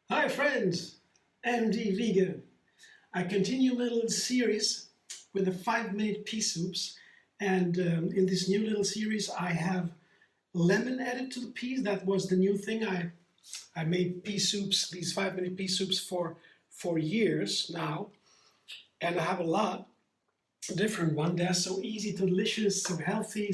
Hi friends, MD Vegan. I continue my little series with the 5-minute pea soups, and in this new little series I have lemon added to the peas. That was the new thing. I made pea soups, these 5-minute pea soups for years now, and I have a lot different one. They're so easy, delicious, so healthy.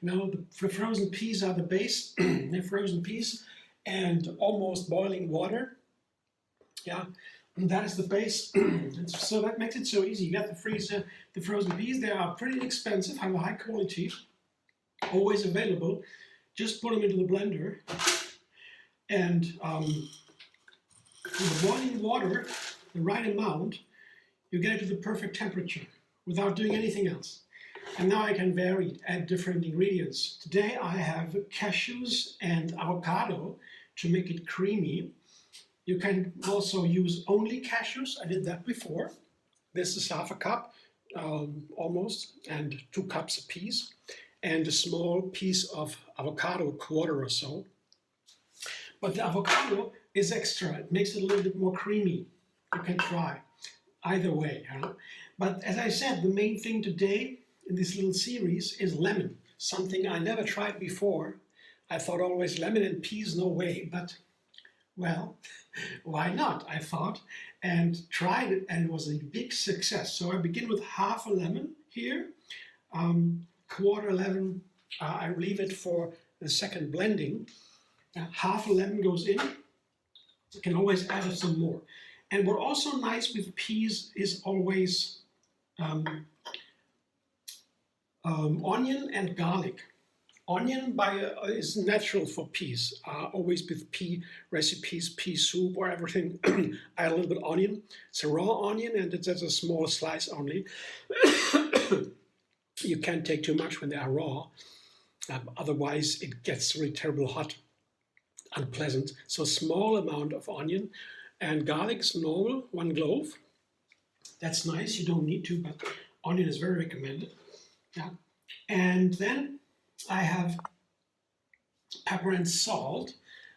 The frozen peas are the base. They're frozen peas and almost boiling water. Yeah, and that is the base. And so that makes it so easy. You get the frozen peas. They are pretty inexpensive, have a high quality, always available. Just put them into the blender, and with the boiling water, the right amount, you get it to the perfect temperature without doing anything else. And now I can vary it, add different ingredients. Today I have cashews and avocado to make it creamy. You can also use only cashews. I did that before. This is half a cup, almost, and 2 cups of peas, and a small piece of avocado, a quarter or so. But the avocado is extra. It makes it a little bit more creamy. You can try either way. But as I said, the main thing today in this little series is lemon, something I never tried before. I thought always lemon and peas, no way, but well, why not, I thought, and tried it, and it was a big success. So I begin with half a lemon here, quarter lemon, I leave it for the second blending. Half a lemon goes in. You can always add some more. And what also nice with peas is always onion and garlic. Onion is natural for peas. Always with pea recipes, pea soup or everything, add a little bit of onion. It's a raw onion and it's a small slice only. You can't take too much when they are raw. Otherwise it gets really terrible hot, unpleasant. So small amount of onion. And garlic is normal, 1 clove. That's nice, you don't need to, but onion is very recommended. Yeah. And then I have pepper and salt.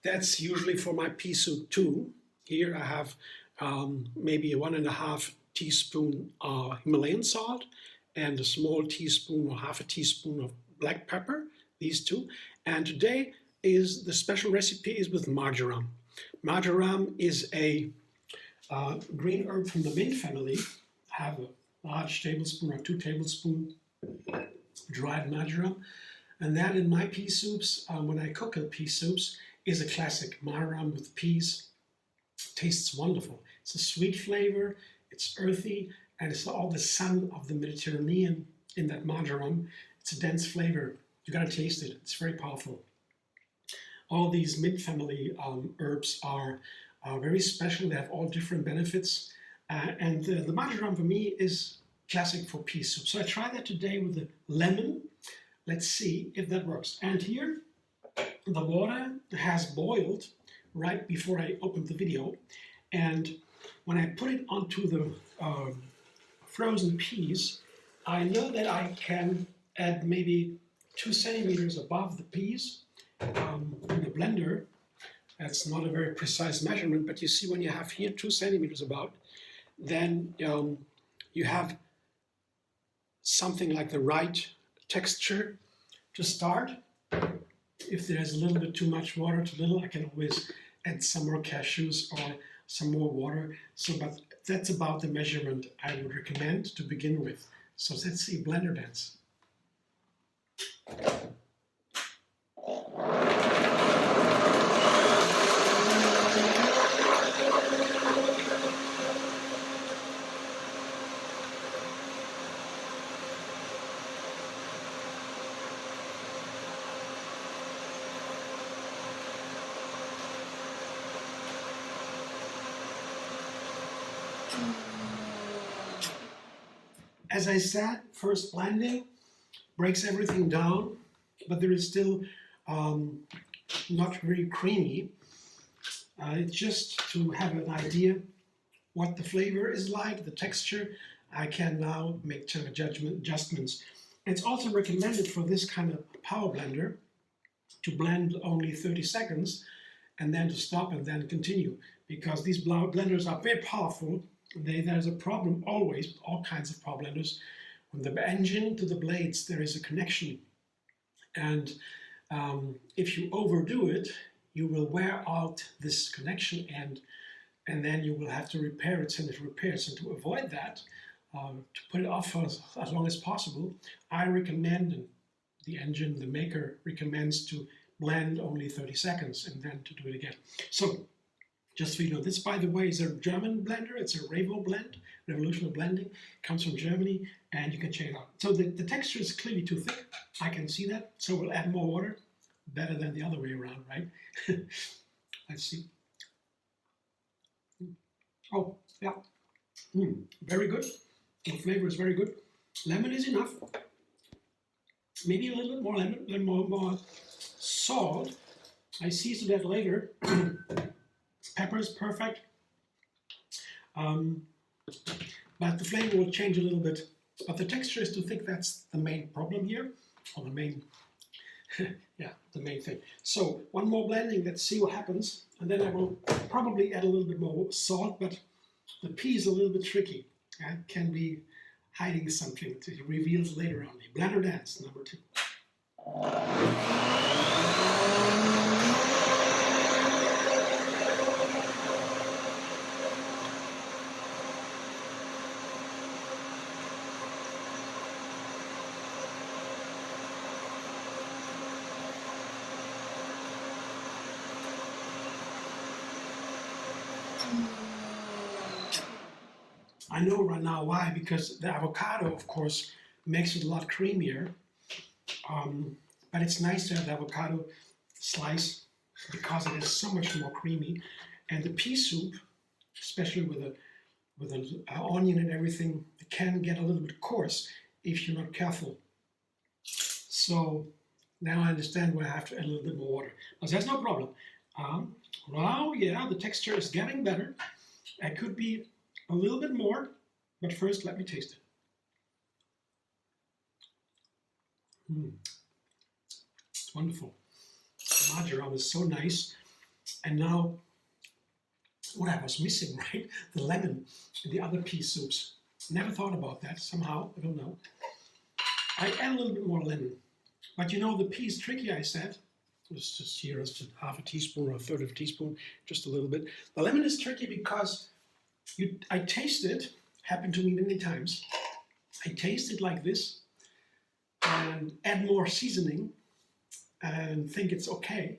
That's usually for my pea soup too. Here I have maybe 1.5 teaspoon Himalayan salt and a small teaspoon or half a teaspoon of black pepper, these two. And today the special recipe is with marjoram. Marjoram is a green herb from the mint family. I have a large tablespoon or 2 tablespoons dried marjoram. And that in my pea soups, when I cook the pea soups, is a classic. Marjoram with peas. Tastes wonderful. It's a sweet flavor, it's earthy, and it's all the sun of the Mediterranean in that marjoram. It's a dense flavor. You gotta taste it. It's very powerful. All these mint family herbs are very special. They have all different benefits. And the marjoram for me is classic for pea soup. So I tried that today with the lemon. Let's see if that works. And here, the water has boiled right before I opened the video. And when I put it onto the frozen peas, I know that I can add maybe 2 centimeters above the peas in the blender. That's not a very precise measurement, but you see when you have here 2 centimeters about, then you have something like the right texture to start. If there's a little bit too much water, too little, I can always add some more cashews or some more water. So, but that's about the measurement I would recommend to begin with. So let's see blender dance. As I said, first blending breaks everything down, but there is still not very creamy. It's just to have an idea what the flavor is like, the texture. I can now make some adjustments. It's also recommended for this kind of power blender to blend only 30 seconds and then to stop and then continue, because these blenders are very powerful. There's a problem always with all kinds of power blenders. When the engine to the blades, there is a connection. And if you overdo it, you will wear out this connection, and then you will have to repair it, send it to repairs. And to avoid that, to put it off for as long as possible, I recommend, and the engine, the maker recommends, to blend only 30 seconds and then to do it again. So just so you know, this, by the way, is a German blender. It's a Revo blend, Revolution Blending. It comes from Germany, and you can check it out. So the texture is clearly too thick. I can see that. So we'll add more water. Better than the other way around, right? Let's see. Oh, yeah. Very good. The flavor is very good. Lemon is enough. Maybe a little bit more lemon, a little more salt. I season that later. Pepper is perfect. But the flavor will change a little bit. But the texture is too thick. That's the main problem here, or the main, yeah, the main thing. So one more blending. Let's see what happens, and then I will probably add a little bit more salt. But the pea is a little bit tricky. It can be hiding something. It reveals later on. The blender dance number 2. I know right now why, because the avocado, of course, makes it a lot creamier. But it's nice to have the avocado slice because it is so much more creamy. And the pea soup, especially with an onion and everything, it can get a little bit coarse if you're not careful. So now I understand why I have to add a little bit more water. But that's no problem. Well, yeah, the texture is getting better. It could be a little bit more, but first let me taste it. It's wonderful. Marjoram is so nice. And now, what I was missing, right? The lemon in the other pea soups. Never thought about that somehow, I don't know. I add a little bit more lemon. But you know, the pea is tricky, I said. It's just here, it's just half a teaspoon or a third of a teaspoon, just a little bit. The lemon is tricky because I taste it, happened to me many times. I taste it like this and add more seasoning and think it's okay.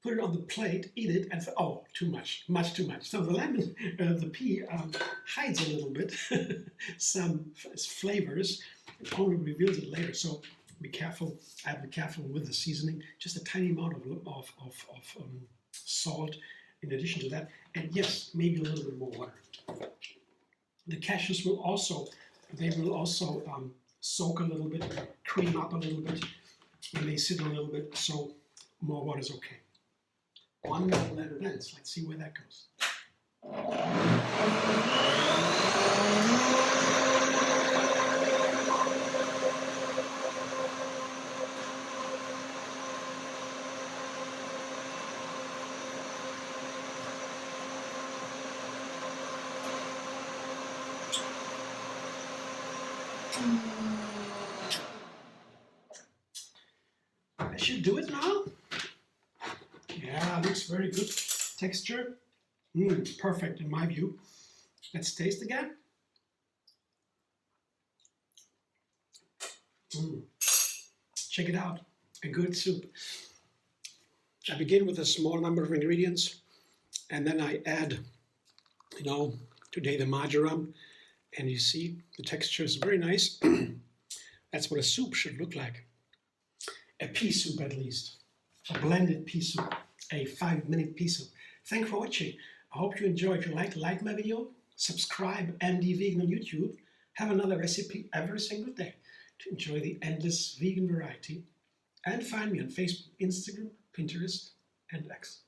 Put it on the plate, eat it, and oh, too much too much. So the lemon, the pea hides a little bit some flavors. It only reveals it later. So be careful. I have to be careful with the seasoning. Just a tiny amount of salt in addition to that, and yes, maybe a little bit more water. The cashews will also, soak a little bit, cream up a little bit, and they sit a little bit, so more water is okay. One more blender dance. Let's see where that goes. I should do it now. Yeah, looks very good. Texture, perfect in my view. Let's taste again. Check it out, a good soup. I begin with a small number of ingredients, and then I add, today the marjoram, and you see the texture is very nice. That's what a soup should look like. A pea soup at least, a blended pea soup, a 5-minute pea soup. Thanks for watching. I hope you enjoy. If you like my video, subscribe, MD Vegan on YouTube. Have another recipe every single day to enjoy the endless vegan variety. And find me on Facebook, Instagram, Pinterest, and X.